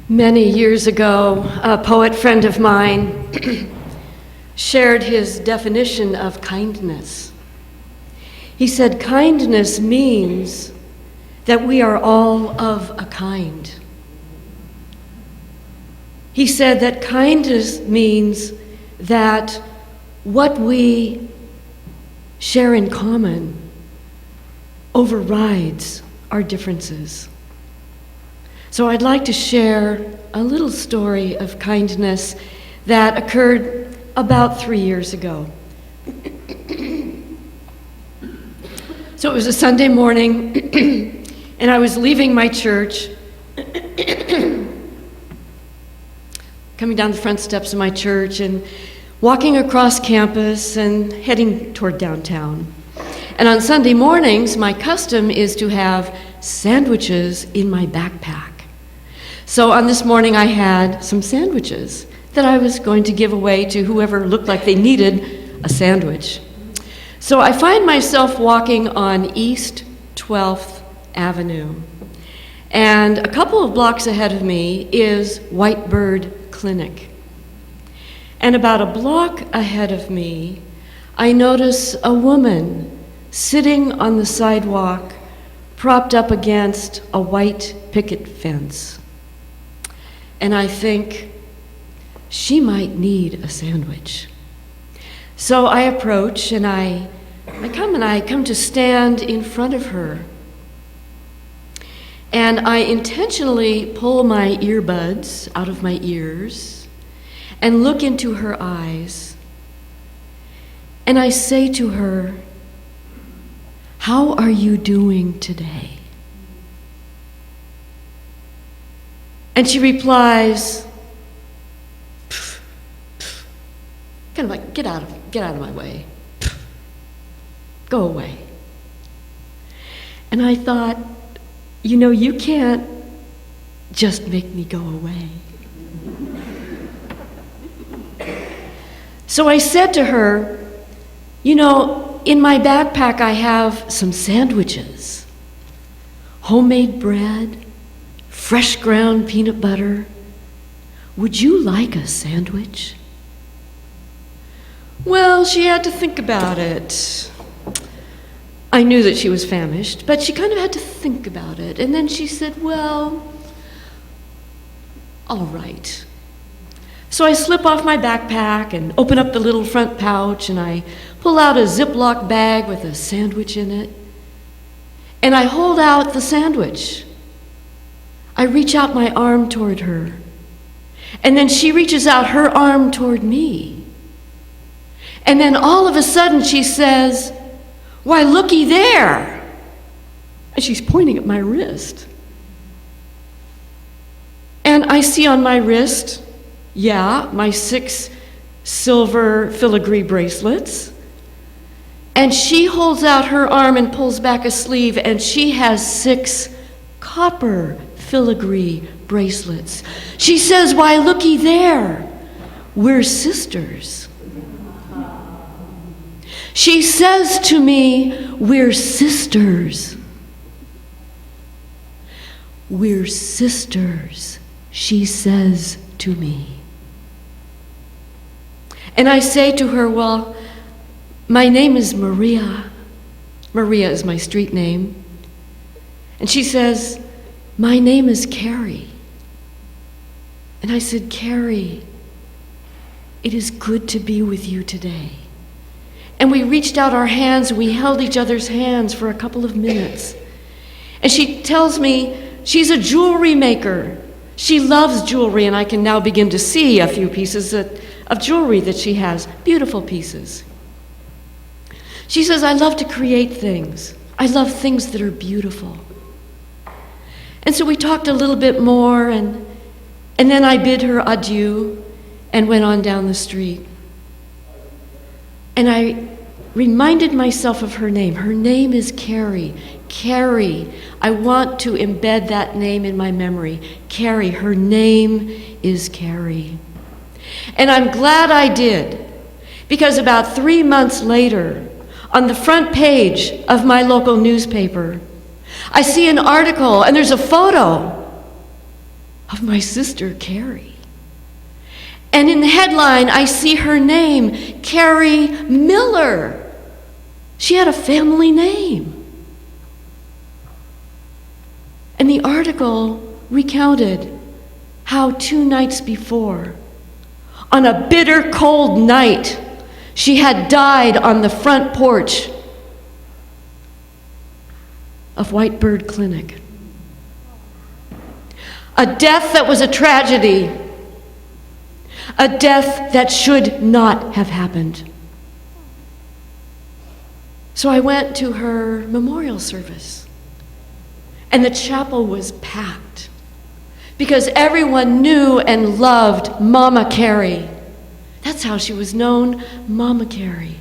Many years ago, a poet friend of mine shared his definition of kindness. He said, kindness means that we are all of a kind. He said that kindness means that what we share in common overrides our differences. So I'd like to share a little story of kindness that occurred about 3 years ago. So it was a Sunday morning, and I was leaving my church, coming down the front steps of my church and walking across campus and heading toward downtown. And on Sunday mornings, my custom is to have sandwiches in my backpack. So on this morning, I had some sandwiches that I was going to give away to whoever looked like they needed a sandwich. So I find myself walking on East 12th Avenue. And a couple of blocks ahead of me is Whitebird Clinic. And about a block ahead of me, I notice a woman sitting on the sidewalk, propped up against a white picket fence. And I think, she might need a sandwich. So I approach and I come to stand in front of her. And I intentionally pull my earbuds out of my ears and look into her eyes. And I say to her, "How are you doing today?" And she replies, kind of like, get out of my way. Go away. And I thought, you can't just make me go away. So I said to her, in my backpack I have some sandwiches, homemade bread, fresh ground peanut butter. Would you like a sandwich? Well, she had to think about it. I knew that she was famished, but she kind of had to think about it. And then she said, well, all right. So I slip off my backpack and open up the little front pouch, and I pull out a Ziploc bag with a sandwich in it. And I hold out the sandwich. I reach out my arm toward her. And then she reaches out her arm toward me. And then all of a sudden she says, "Why, looky there." And she's pointing at my wrist. And I see on my wrist, my 6 silver filigree bracelets. And she holds out her arm and pulls back a sleeve, and she has 6 copper filigree bracelets. She says, "Why, looky there. We're sisters." She says to me, "We're sisters." "We're sisters," she says to me. And I say to her, "Well, my name is Maria. Maria is my street name." And she says, "My name is Carrie." And I said, "Carrie, it is good to be with you today." And we reached out our hands, we held each other's hands for a couple of minutes. And she tells me she's a jewelry maker. She loves jewelry, and I can now begin to see a few pieces of jewelry that she has, beautiful pieces. She says, "I love to create things. I love things that are beautiful." And so we talked a little bit more, and then I bid her adieu and went on down the street. And I reminded myself of her name. Her name is Carrie. Carrie. I want to embed that name in my memory. Carrie. Her name is Carrie. And I'm glad I did, because about 3 months later, on the front page of my local newspaper, I see an article, and there's a photo of my sister, Carrie. And in the headline, I see her name, Carrie Miller. She had a family name. And the article recounted how 2 nights before, on a bitter cold night, she had died on the front porch of White Bird Clinic. A death that was a tragedy. A death that should not have happened. So I went to her memorial service, and the chapel was packed because everyone knew and loved Mama Carrie. That's how she was known, Mama Carrie.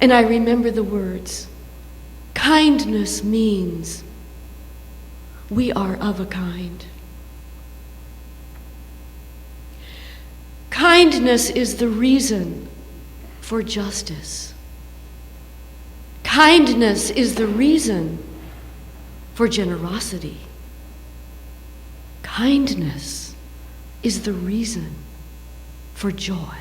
And I remember the words, kindness means we are of a kind. Kindness is the reason for justice. Kindness is the reason for generosity. Kindness is the reason for joy.